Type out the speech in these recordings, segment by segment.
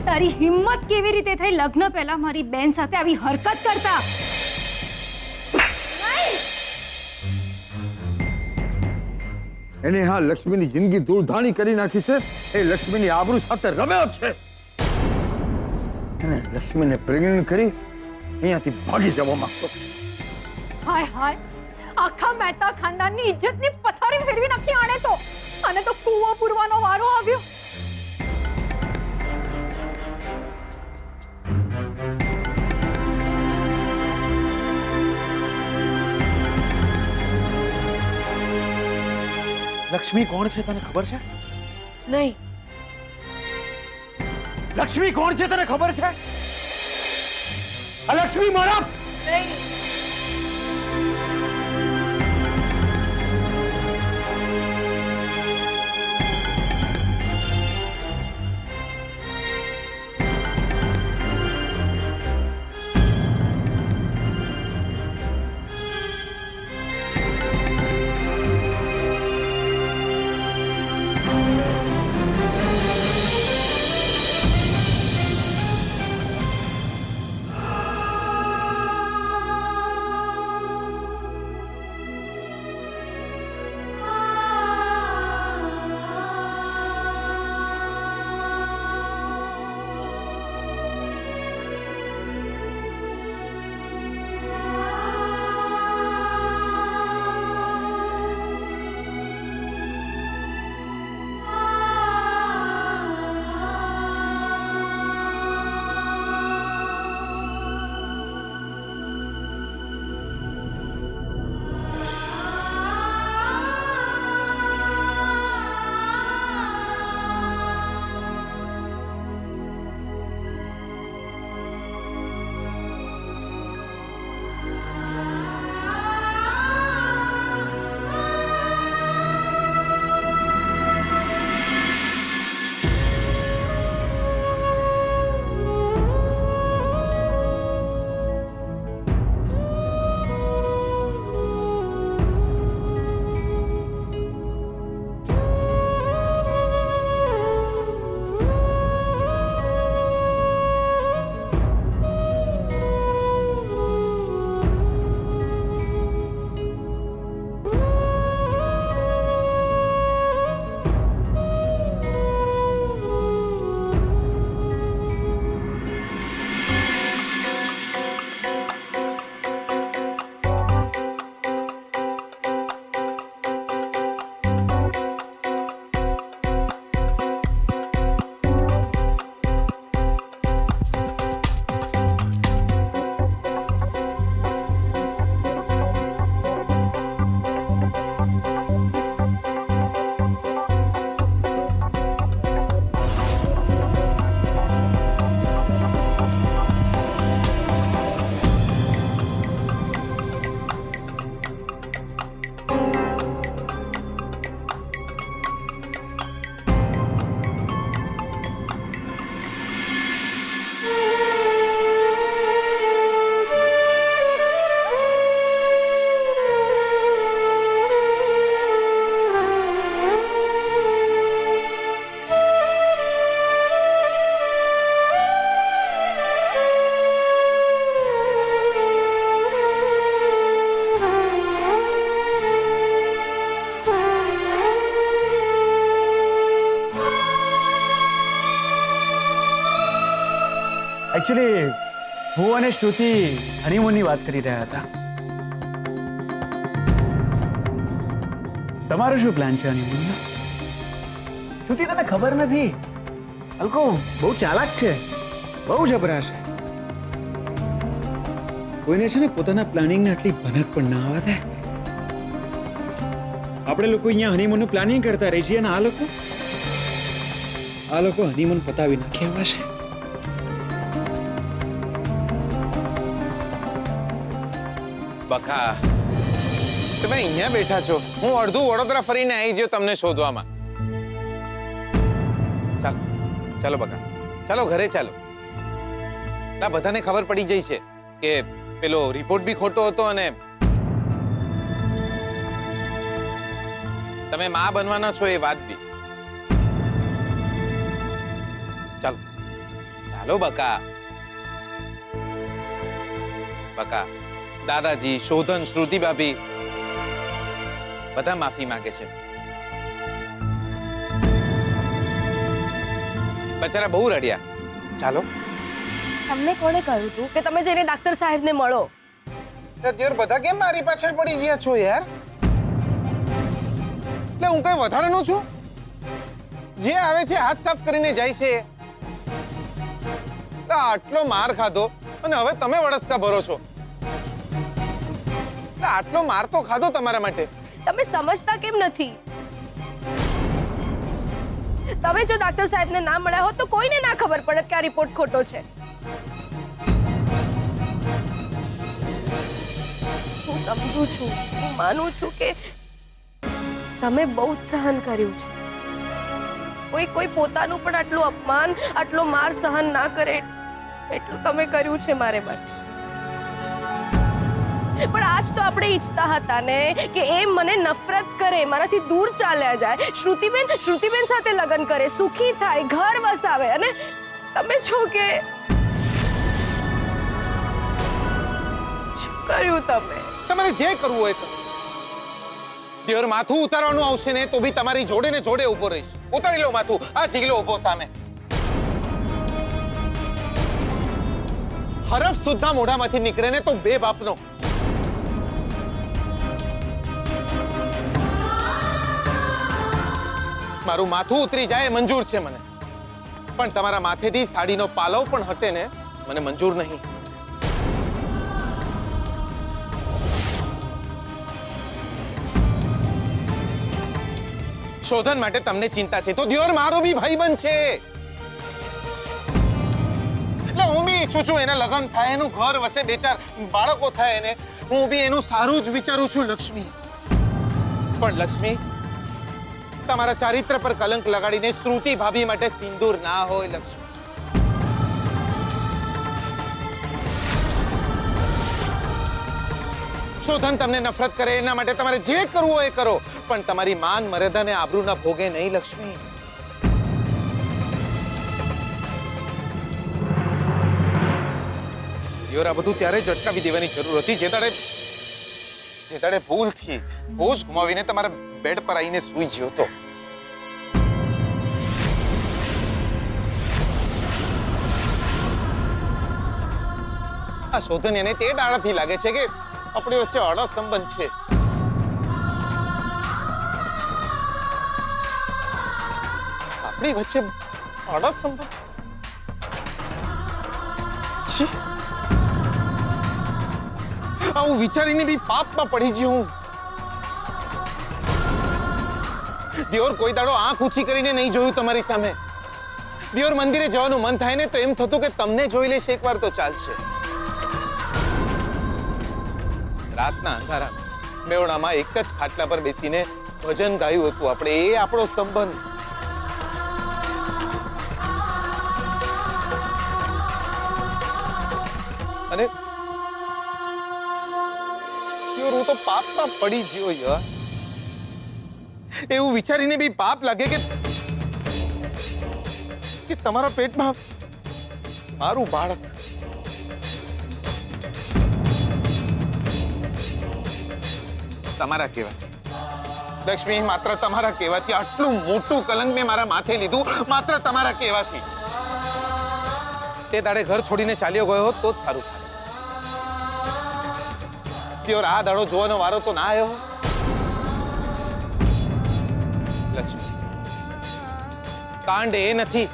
તારી હિંમત કેવી રીતે થઈ લગ્ન પહેલા મારી બેન સાથે આવી હરકત કરતા? એને હા લક્ષ્મીની જિંદગી ધૂળધાણી કરી નાખી છે. એ લક્ષ્મીની આબરૂ સાથે રમ્યો છે. અને લક્ષ્મીને પ્રેગ્નન્ટ કરી અહીંયાથી ભાગી જવા માંગતો. હાય હાય, આખા મહેતા ખાનદાનની ઇજ્જતની પથારી ફેરવી નાખી આને તો. આને તો કૂવો પૂરવાનો વારો આવ્યો. લક્ષ્મી કોણ છે તને ખબર છે? નહીં. લક્ષ્મી કોણ છે તને ખબર છે? આ લક્ષ્મી મારા નહીં. એકચ્યુઅલી હું અને શ્રુતિ હનીમૂનની વાત કરી રહ્યા હતા. તમારો શું પ્લાન છે હનીમૂનનો? શ્રુતિ તને ખબર નથી, અલ્કો બહુ ચાલાક છે, બહુ જબરા છે. કોઈને છે ને પોતાના પ્લાનિંગને આટલી ભનક પણ ના આવવા દે. આપણે લોકો અહીંયા હનીમૂનનું પ્લાનિંગ કરતા રહી છીએ અને આ લોકો હનીમૂન પતાવી નાખ્યા એવા છે. બકા, તમે અહીંયા બેઠા છો, હું અડધું વડોદરા ફરીને આવી ગયો તમને શોધવામાં. ચાલો ચાલો બકા, ચાલો ઘરે ચાલો. આ બધાને ખબર પડી જઈ છે કે પેલો રિપોર્ટ બી ખોટો હતો અને તમે માં બનવાના છો એ વાત બી. ચાલો ચાલો બકા. બકા, દાદાજી, શોધન, શ્રુતિ ભાભી બધા માફી માંગે છે. બચારા બહુ રડ્યા. ચાલો. તમને કોણે કહ્યું હતું કે તમે જઈને ડાક્ટર સાહેબને મળો? યાર બધા કેમ મારી પાછળ પડી ગયા છો યાર? એટલે હું કઈ વધારાનો છું? જે આવે છે હાથ સાફ કરીને જાય છે. આટલો માર ખાધો અને હવે તમે વડસકા ભરો છો. આટલો માર તો ખાધો તમારા માટે. તમે સમજતા કેમ નથી? તમે જો ડાક્ટર સાહેબને ના મળ્યા હોત તો કોઈને ના ખબર પડત કે આ રિપોર્ટ ખોટો છે. હું સમજુ છું, હું માનું છું કે તમે બહુ જ સહન કર્યું છે. કોઈ પોતાનું પણ આટલું અપમાન, આટલો માર સહન ના કરે એટલું તમે કર્યું છે મારે માટે. પણ આજ તો આપણે ઈચ્છતા હતા ને કે એ મને નફરત કરે, મારાથી દૂર ચાલ્યા જાય, શ્રુતિબેન સાથે લગ્ન કરે, સુખી થાય, ઘર વસાવે. અને તમે છો કે શું કર્યું તમે? તમારે જે કરવું હોય કરો. દેવર માથું ઉતારવાનું આવશે ને તો બી તમારી જોડે ને જોડે ઉભો રહીશ. ઉતારી લો માથું. આ જીગલો ઉભો સામે. હરફ સુદ્ધા મોઢામાંથી નીકળે ને તો બે બાપનો. મારું માથું ઉતરી જાય મંજૂર છે મને, પણ તમારા માથેથી સાડીનો પાલવ પણ હટે ને મને મંજૂર નહીં. શોધન માટે તમને ચિંતા છે તો દિયોર મારો બી ભાઈબંધ છે. એટલે હું બી ઈચ્છું છું એના લગ્ન થાય, એનું ઘર વસે, બે ચાર બાળકો થાય એને. હું બી એનું સારું જ વિચારું છું લક્ષ્મી. પણ લક્ષ્મી, તમારા ચારિત્ર પર કલંક લગાડીને શ્રુતિ ભાભી માટે સિંદૂર ના હોય લક્ષ્મી. શોધન તમને નફરત કરે એના માટે તમારે જે કરવું હોય એ કરો, પણ તમારી માન, મર્યાદા અને આબરૂના ભોગે નહીં લક્ષ્મી. આ બધું ત્યારે જ અટકાવી દેવાની જરૂર હતી જે દાડે ભૂલથી હોશ ગુમાવીને તમારા બેડ પર આવીને સૂઈ ગયો તો. આ શોધન એને તે દાડાથી લાગે છે કે આપણી વચ્ચે અડા સંબંધ છે. આપણી વચ્ચે અડા સંબંધ? છી, આવું વિચારીને બી પાપમાં પડી ગયો હું. દિયોર કોઈ દાડો આંખ ઊંચી કરીને નહીં જોયું તમારી સામે. દિયોર મંદિરે જવાનું મન થાય ને તો એમ થતું કે તમને જોઈ લેશે એકવાર તો ચાલશે. રાતના અંધારામાં મેવડામાં એક જ ખાટલા પર બેસીને ભજન ગાયું હતું આપણે. એ આપણો સંબંધ. અને હું તો પાપમાં પડી ગયો યાર. એવું વિચારીને બી પાપ લાગે કે તમારા પેટમાં મારું બાળક. તમારા કહેવાથી લક્ષ્મી, માત્ર તમારા કહેવાથી આટલું મોટું કલંક મેં મારા માથે લીધું, માત્ર તમારા કહેવાથી. તે દાડે ઘર છોડીને ચાલ્યો ગયો હોત તો જ સારું થાય. આ દાડો જોવાનો વારો તો ના આવ્યો. લક્ષ્મી, કાંડ એ નથી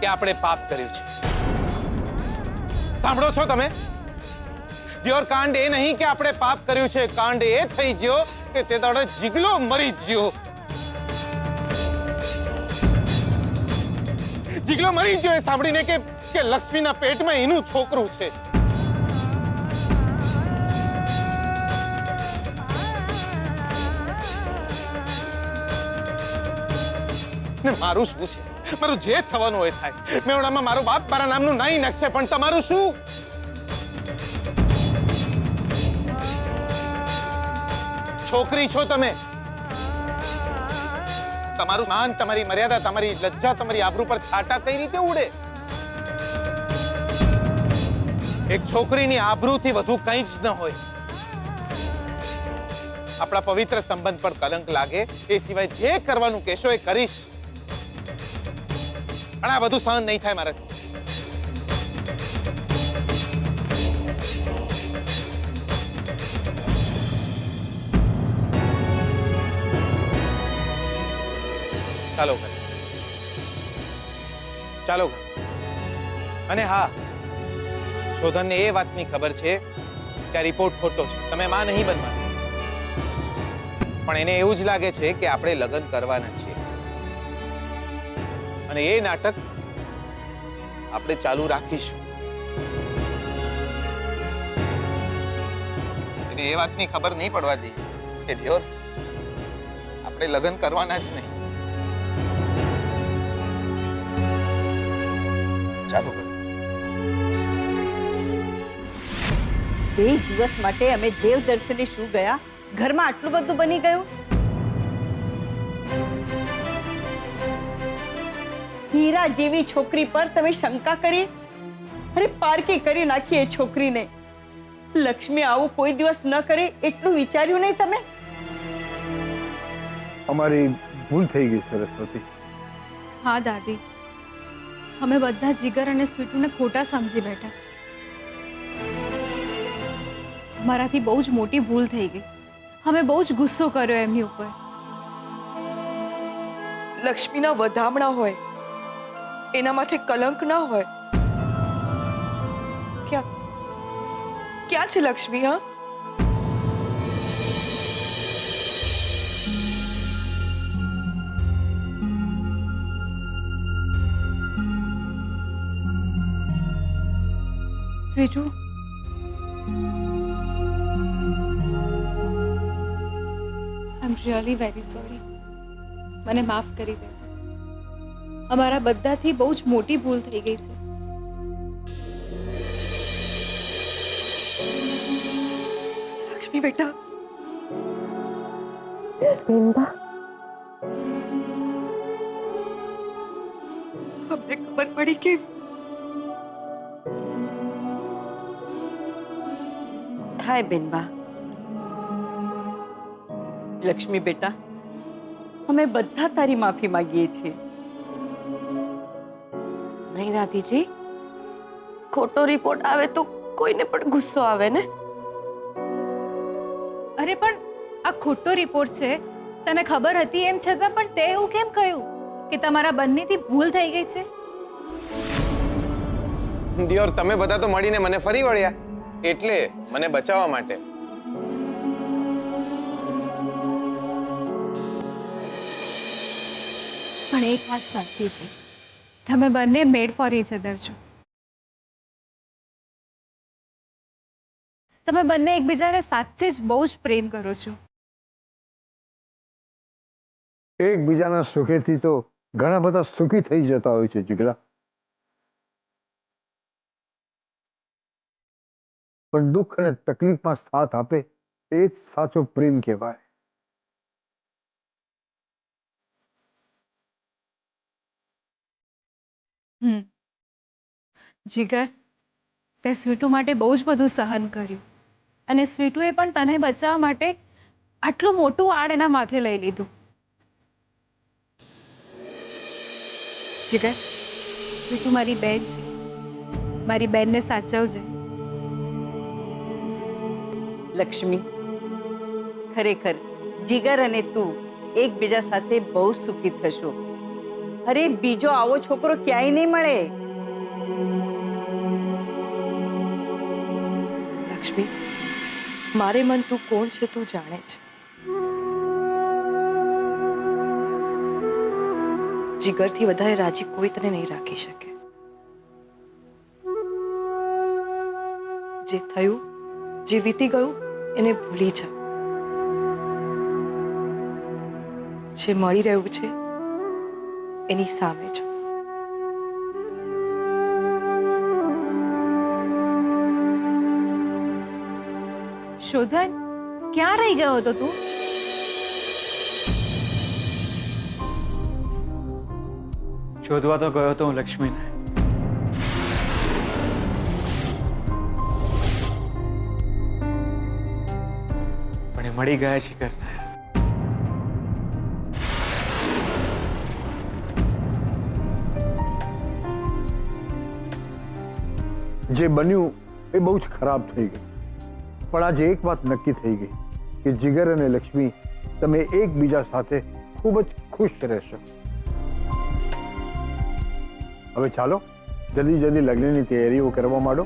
કે આપણે પાપ કર્યું છે. સાંભળો છો તમે? દિયોર, કાંડ એ નહીં કે આપણે પાપ કર્યું છે. કાંડ એ થઈ ગયો કે તે દાડે જીગલો મરી ગયો. જીગલો મરી ગયો એ સાંભળીને કે લક્ષ્મીના પેટમાં એનું છોકરું છે. ને મારું શું છે? મારું જે થવાનું હોય થાય. મેવડામાં મારો બાપ મારા નામનું નાઈ નાખશે, પણ તમારું શું? છોકરી છો તમે. તમારું માન, તમારી મર્યાદા, તમારી લજ્જા, તમારી આબરૂ પર છાંટા કઈ રીતે ઉડે? એક છોકરીની આબરૂથી વધુ કંઈ જ ન હોય. આપણા પવિત્ર સંબંધ પર કલંક લાગે એ સિવાય જે કરવાનું કહેશો એ કરીશ. પણ આ બધું સહન નહીં થાય મારાથી. ચાલો ઘર, ચાલો ઘર. અને હા, શોધનને એ વાતની ખબર છે કે આ રિપોર્ટ ખોટો છે. તમે માં નહીં બનવા, પણ એને એવું જ લાગે છે કે આપણે લગ્ન કરવાના છીએ અને એ નાટક આપણે ચાલુ રાખીશું. એને એ વાતની ખબર નહીં પડવા દઈએ કે દિયોર, આપણે લગ્ન કરવાના જ નહીં. ચાલો કર. 2 દિવસ માટે અમે દેવ દર્શને શું ગયા, ઘરમાં આટલું બધું બની ગયું. હીરા જેવી છોકરી પર તમે શંકા કરી. અરે પારકી કરી નાખી એ છોકરીને. લક્ષ્મી આવું કોઈ દિવસ ન કરે એટલું વિચાર્યું નહીં તમે? અમારી ભૂલ થઈ ગઈ સરસ્વતી. હા દાદી, અમે બધા જીગર અને સ્વીટુને ખોટા સમજી બેઠા. મારાથી બહુ જ મોટી ભૂલ થઈ ગઈ. અમે બહુ જ ગુસ્સો કર્યો એમની ઉપર. લક્ષ્મીના વધામણા હોય, એના માથે કલંક ના હોય. ક્યાં છે લક્ષ્મી? હા, સ્વીટુ, આઈ એમ રિયલી વેરી સોરી. મને માફ કરી દેજો. અમારા બધાથી બહુ જ મોટી ભૂલ થઈ ગઈ છે. લક્ષ્મી બેટા, અમને ખબર પડી કે થાય બેનબા. લક્ષ્મી બેટા, અમે બધા તારી માફી માંગીએ છીએ. નહીં દાદીજી, ખોટો રિપોર્ટ આવે તો કોઈને પણ ગુસ્સો આવે ને. અરે પણ આ ખોટો રિપોર્ટ છે, તને ખબર હતી એમ છતાં પણ તે એવું કેમ કહ્યું કે તમારા બંનેથી ભૂલ થઈ ગઈ છે? દિયોર, તમે બધા તો મળીને મને ફરી વળ્યા, એટલે મને બચાવવા માટે. પણ એક વાત સાચી છે, તમે બંને મેડ ફોર ઈચ અધર છો. તમે બંને એકબીજાને સાચે જ બહુ જ પ્રેમ કરો છો. એકબીજાના સુખેથી તો ઘણા બધા સુખી થઈ જતા હોય છે જીગરા. પણ દુઃખ અને તકલીફમાં સાથ આપે એ જ સાચો પ્રેમ કહેવાય. જીગર, તે સ્વીટુ માટે બહુ જ બધું સહન કર્યું અને સ્વીટુએ પણ તને બચાવવા માટે આટલું મોટું આડ એના માથે લઈ લીધું. જીગર, સ્વીટુ મારી બેન છે, મારી બેનને સાચવજે. લક્ષ્મી, ખરેખર જીગર અને તું એકબીજા સાથે બહુ સુખી થશો. અરે બીજો આવો છોકરો ક્યાંય નહીં મળે. લક્ષ્મી, મારે મન તું કોણ છે તું જાણે છે. જીગરથી વધારે રાજી કોઈ તને નહીં રાખી શકે. જે થયું, જે વીતી ગયું એને ભૂલી જા. જે મળી રહ્યું છે એની સામે જો. શોધન, ક્યાં રહી ગયો હતો તું? શોધવા તો ગયો હતો હું લક્ષ્મીને. મળી ગયા જીગર. જે બન્યું એ બહુ જ ખરાબ થઈ ગયું, પણ આજે એક વાત નક્કી થઈ ગઈ કે જીગર અને લક્ષ્મી તમે એકબીજા સાથે ખૂબ જ ખુશ રહેશો. હવે ચાલો જલ્દી જલ્દી લગ્નની તૈયારીઓ કરવા માંડો.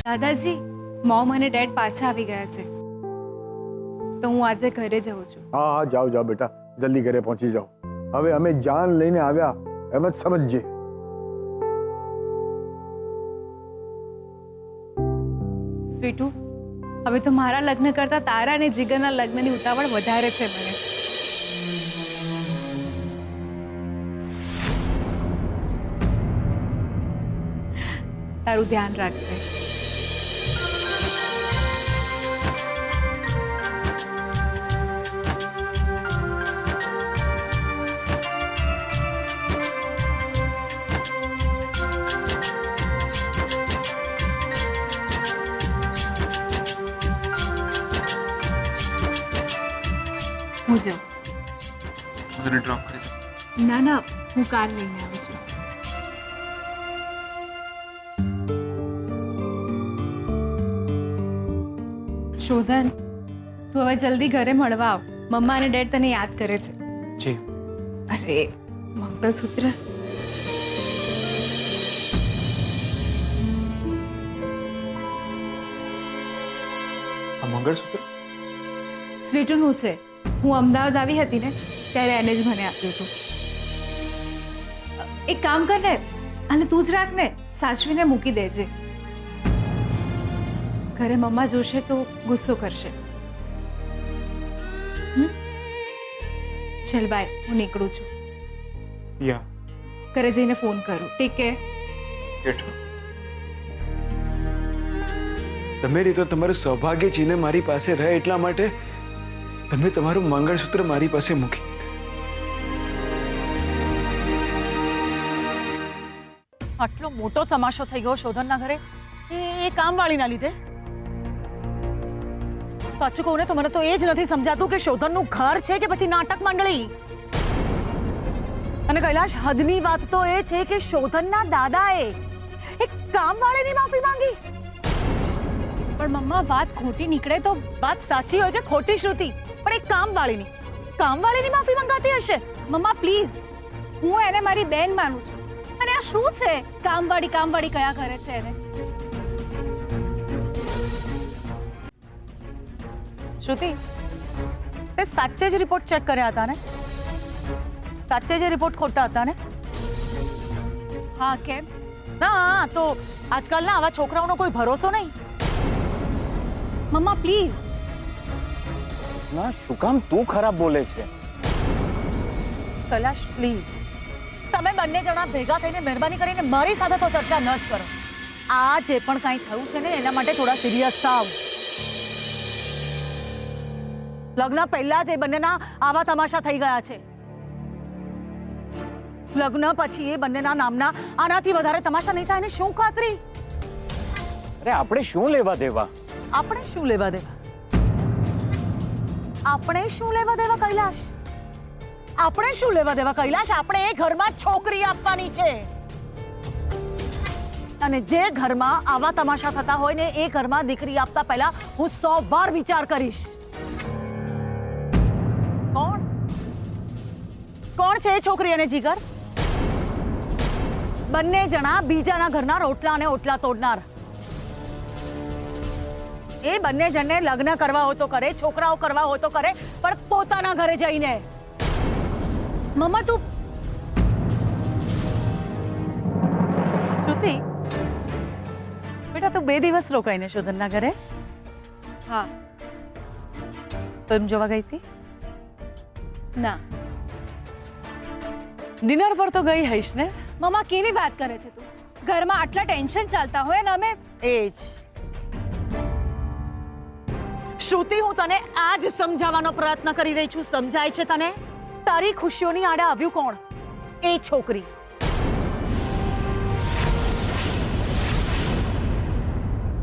દાદાજી, મોમ અને ડેડ પાછા આવી ગયા છે, તો હું આજે ઘરે જઉં છું. હા હા, જાઓ જાઓ બેટા, જલ્દી ઘરે પહોંચી જાઓ. હવે અમે જાન લઈને આવ્યા એમ જ સમજજે. સ્વીટુ, હવે તો મારા લગ્ન કરતા તારા અને જીગરના લગ્નની ઉતાવળ વધારે છે મને. તારું ધ્યાન રાખજે. હું જાઉં. તને ડ્રોપ કરી દઉં. ના ના, હું કાર લઈને આવી છું. શોધન, તું હવે જલ્દી ઘરે મળવા આવ. મમ્મા અને ડેડ તને યાદ કરે છે. જી. અરે, મંગળસૂત્ર. આ મંગળસૂત્ર સ્વીટુનું છે. હું અમદાવાદ આવી હતી ને ત્યારે એને જ મને આપ્યું હતું. એક કામ કર ને, અને તું જ રાખ ને, સાચવીને મૂકી દેજે. ઘરે મમ્મા જોશે તો ગુસ્સો કરશે. ચલ બાય, હું નીકળું છું. યા ઘરે જઈને ફોન કરું. ઠીક છે? બેઠો. તમે તો તમારું સૌભાગ્ય ચીને મારી પાસે રહે એટલા માટે તમે તમારું મંગળસૂત્ર મારી પાસે મૂકી. આટલો મોટો તમાશો થઈ ગયો શોધનના ઘરે એ કામવાળીના લીધે. સાચું કહું ને તો મને તો એ જ નથી સમજાતું કે શોધનનું ઘર છે કે પછી નાટક મંડળી. અને કૈલાશ, હદની વાત તો એ છે કે શોધનના દાદાએ એક કામવાળીની માફી માંગી. પણ મમ્મા, વાત ખોટી નીકળે તો? વાત સાચી હોય કે ખોટી, શ્રુતિ, પણ એક કામવાળીની માફી માંગાતી હશે. મમ્મા પ્લીઝ, હું એને મારી બેન માનું છું. અને આ શું છે કામવાળી કયા ઘરે છે એને? શ્રુતિ, તે સાચે જ રિપોર્ટ ચેક કર્યા હતા ને? સાચે જ રિપોર્ટ ખોટા હતા ને? હા, કેમ? ના, તો આજકાલના આવા છોકરાઓનો કોઈ ભરોસો નહીં. મમ્મા પ્લીઝ. ના, શું કામ તું ખરાબ બોલે છે? કૈલાશ પ્લીઝ, તમે બંને જણા ભેગા થઈને મહેરબાની કરીને મારી સાથે તો ચર્ચા ન જ કરો. આ જે પણ કાંઈ થયું છે ને એના માટે થોડા સિરિયસ થાવ. લગ્ન પહેલા જ એ બંનેના આવા તમાશા થઈ ગયા છે. લગ્ન પછી એ બંનેના નામના આનાથી વધારે તમાશા નહીં થાય, એને શું ખાતરી? અરે આપણે શું લેવા દેવા? આપણે શું લેવા દેવા? આપણે શું લેવા દેવા કૈલાશ? આપણે શું લેવા દેવા કૈલાશ? આપણે એ ઘરમાં છોકરી આપવાની છે. અને જે ઘરમાં આવા તમાશા થતા હોય ને એ ઘરમાં દીકરી આપતા પહેલા હું 100 વાર વિચાર કરીશ. કોણ છે એ છોકરી અને જીગર? બંને જણા બીજાના ઘરના રોટલા અને ઓટલા તોડનાર. એ બંને જણને લગ્ન કરવા હોય તો કરે, છોકરાઓ કરવા હોય તો કરે, પણ પોતાના ઘરે જઈને. મમ્મા તું શ્રુતિ, બેટા તું 2 દિવસ રોકાઈને શોધનના ઘરે? હા. ફિલ્મ જોવા ગઈ હતી? ના. ડિનર પર તો ગઈ હઈશ ને? મમ્મા કેવી વાત કરે છે તું? ઘરમાં આટલા ટેન્શન ચાલતા હોય ને અમે. એ જ શ્રુતિ, હું તને આજ સમજાવવાનો પ્રયત્ન કરી રહી છું. સમજાય છે તને? તારી ખુશીઓની આડે આવ્યું કોણ? એ છોકરી.